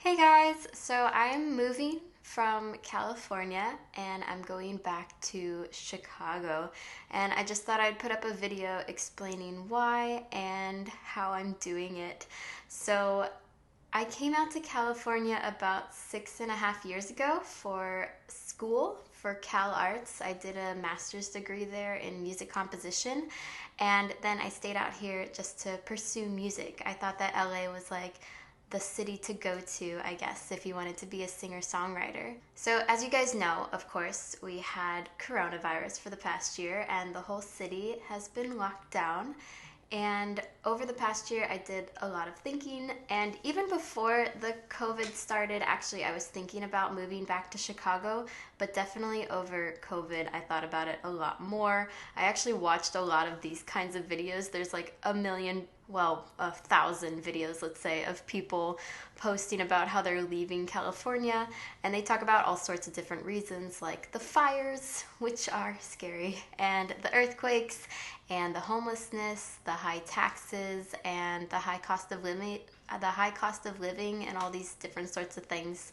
Hey guys, so I'm moving from California and I'm going back to Chicago. And I just thought I'd put up a video explaining why and how I'm doing it. So I came out to California about 6.5 years ago for school for Cal Arts. I did a master's degree there in music composition, and then I stayed out here just to pursue music. I thought that LA was like the city to go to, I guess, if you wanted to be a singer-songwriter. So as you guys know, of course, we had coronavirus for the past year and the whole city has been locked down. And over the past year, I did a lot of thinking. And even before the COVID started, actually, I was thinking about moving back to Chicago. But definitely over COVID, I thought about it a lot more. I actually watched a lot of these kinds of videos. There's like a million, well, 1,000 videos, let's say, of people posting about how they're leaving California. And they talk about all sorts of different reasons, like the fires, which are scary, and the earthquakes, and the homelessness, the high taxes, and the high cost of living, and all these different sorts of things.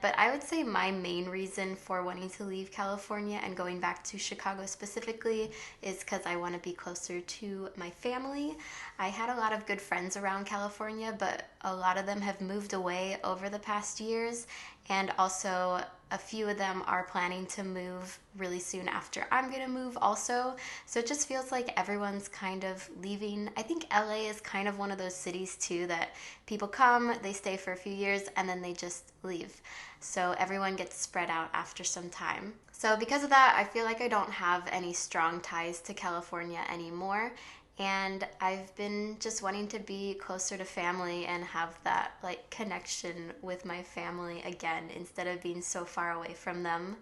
But I would say my main reason for wanting to leave California and going back to Chicago specifically is because I want to be closer to my family. I had a lot of good friends around California, but a lot of them have moved away over the past years, and also a few of them are planning to move really soon after I'm gonna move also. So it just feels like everyone's kind of leaving. I think LA is kind of one of those cities too that people come, they stay for a few years, and then they just leave. So everyone gets spread out after some time. So because of that, I feel like I don't have any strong ties to California anymore. And I've been just wanting to be closer to family and have that like connection with my family again instead of being so far away from them.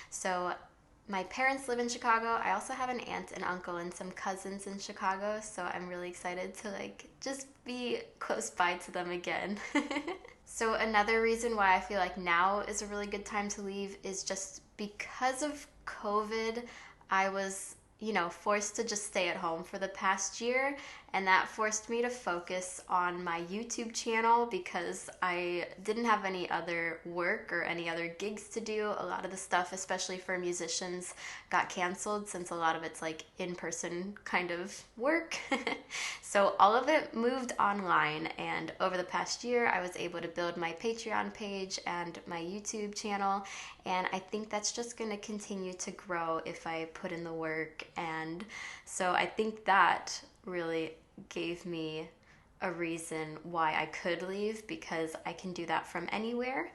So my parents live in Chicago. I also have an aunt and uncle and some cousins in Chicago, so I'm really excited to like just be close by to them again. So another reason why I feel like now is a really good time to leave is just because of COVID. I was forced to just stay at home for the past year, and that forced me to focus on my YouTube channel because I didn't have any other work or any other gigs to do. A lot of the stuff, especially for musicians, got canceled since a lot of it's like in-person kind of work. So all of it moved online, and over the past year, I was able to build my Patreon page and my YouTube channel, and I think that's just going to continue to grow if I put in the work. And so I think that really gave me a reason why I could leave, because I can do that from anywhere.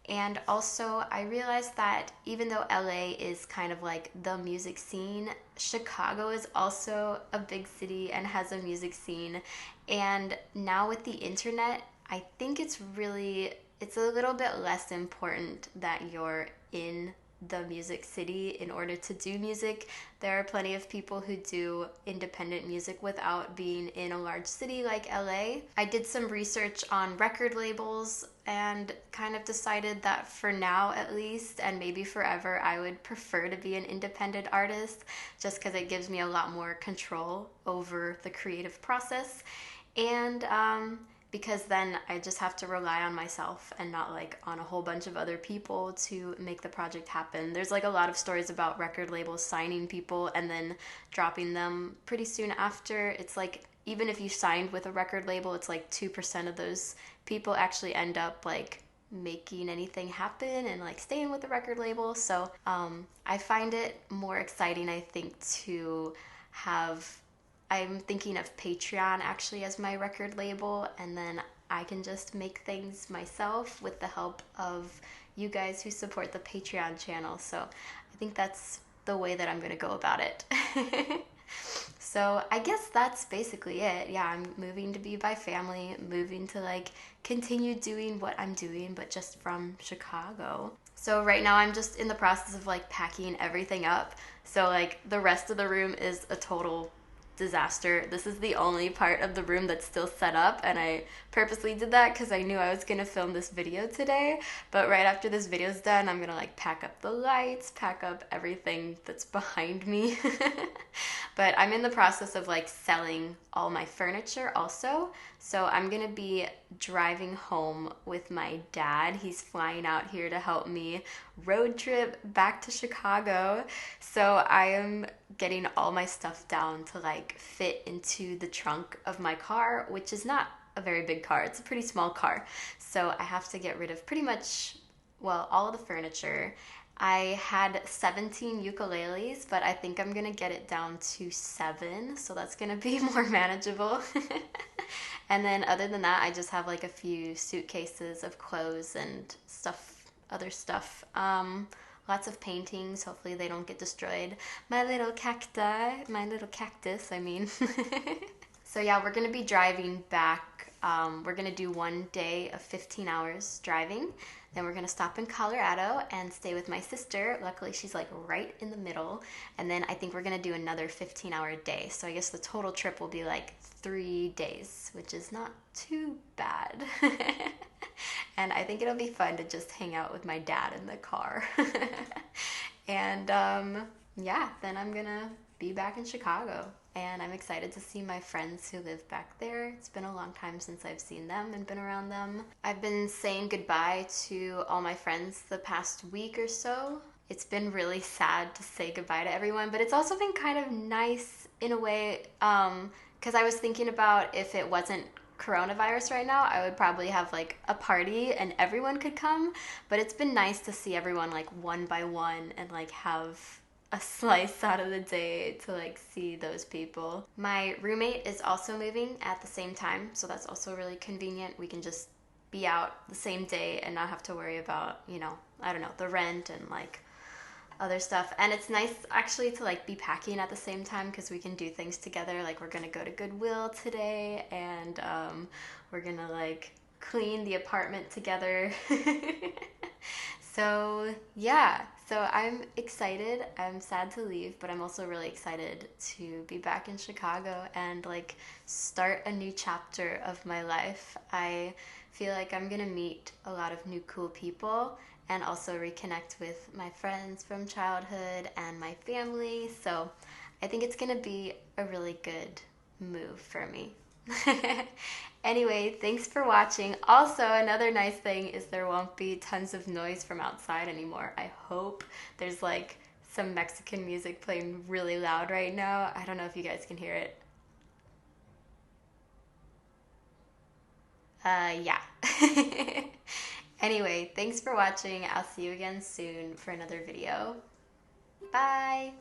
And also, I realized that even though LA is kind of like the music scene, Chicago is also a big city and has a music scene. And now with the internet, I think it's a little bit less important that you're in the music city in order to do music. There are plenty of people who do independent music without being in a large city like LA. I did some research on record labels and kind of decided that for now at least, and maybe forever, I would prefer to be an independent artist just because it gives me a lot more control over the creative process. And because then I just have to rely on myself and not like on a whole bunch of other people to make the project happen. There's like a lot of stories about record labels signing people and then dropping them pretty soon after. It's like even if you signed with a record label, it's like 2% of those people actually end up like making anything happen and like staying with the record label. So I find it more exciting, I think, to have I'm thinking of Patreon actually as my record label, and then I can just make things myself with the help of you guys who support the Patreon channel. So I think that's the way that I'm going to go about it. So I guess that's basically it. Yeah, I'm moving to be by family, moving to like continue doing what I'm doing, but just from Chicago. So right now I'm just in the process of like packing everything up. So like the rest of the room is a total disaster. This is the only part of the room that's still set up, and I purposely did that because I knew I was gonna film this video today. But right after this video's done, I'm gonna like pack up the lights, pack up everything that's behind me. But I'm in the process of like selling all my furniture also. So I'm gonna be driving home with my dad. He's flying out here to help me road trip back to Chicago. So I am getting all my stuff down to like fit into the trunk of my car, which is not a very big car. It's a pretty small car. So I have to get rid of pretty much, well, all of the furniture. I had 17 ukuleles, but I think I'm gonna get it down to 7, so that's gonna be more manageable. And then other than that, I just have like a few suitcases of clothes and stuff, other stuff. Lots of paintings. Hopefully they don't get destroyed. My little cacti, my little cactus, I mean. So yeah, we're gonna be driving back. We're gonna do one day of 15 hours driving. Then we're gonna stop in Colorado and stay with my sister. Luckily, she's like right in the middle. And then I think we're gonna do another 15-hour day. So I guess the total trip will be like 3 days, which is not too bad. And I think it'll be fun to just hang out with my dad in the car. And yeah, then I'm gonna be back in Chicago. And I'm excited to see my friends who live back there. It's been a long time since I've seen them and been around them. I've been saying goodbye to all my friends the past week or so. It's been really sad to say goodbye to everyone, but it's also been kind of nice in a way, because I was thinking about if it wasn't coronavirus right now, I would probably have like a party and everyone could come, but it's been nice to see everyone like one by one and like have a slice out of the day to like see those people. My roommate is also moving at the same time, so that's also really convenient. We can just be out the same day and not have to worry about, you know, I don't know, the rent and like other stuff. And it's nice actually to like be packing at the same time because we can do things together. Like we're gonna go to Goodwill today and we're gonna like clean the apartment together. So yeah, so I'm excited. I'm sad to leave, but I'm also really excited to be back in Chicago and like start a new chapter of my life. I feel like I'm gonna meet a lot of new cool people and also reconnect with my friends from childhood and my family. So I think it's gonna be a really good move for me. Anyway, thanks for watching. Also, another nice thing is there won't be tons of noise from outside anymore. I hope. There's like some Mexican music playing really loud right now. I don't know if you guys can hear it. Yeah. Anyway, thanks for watching. I'll see you again soon for another video. Bye!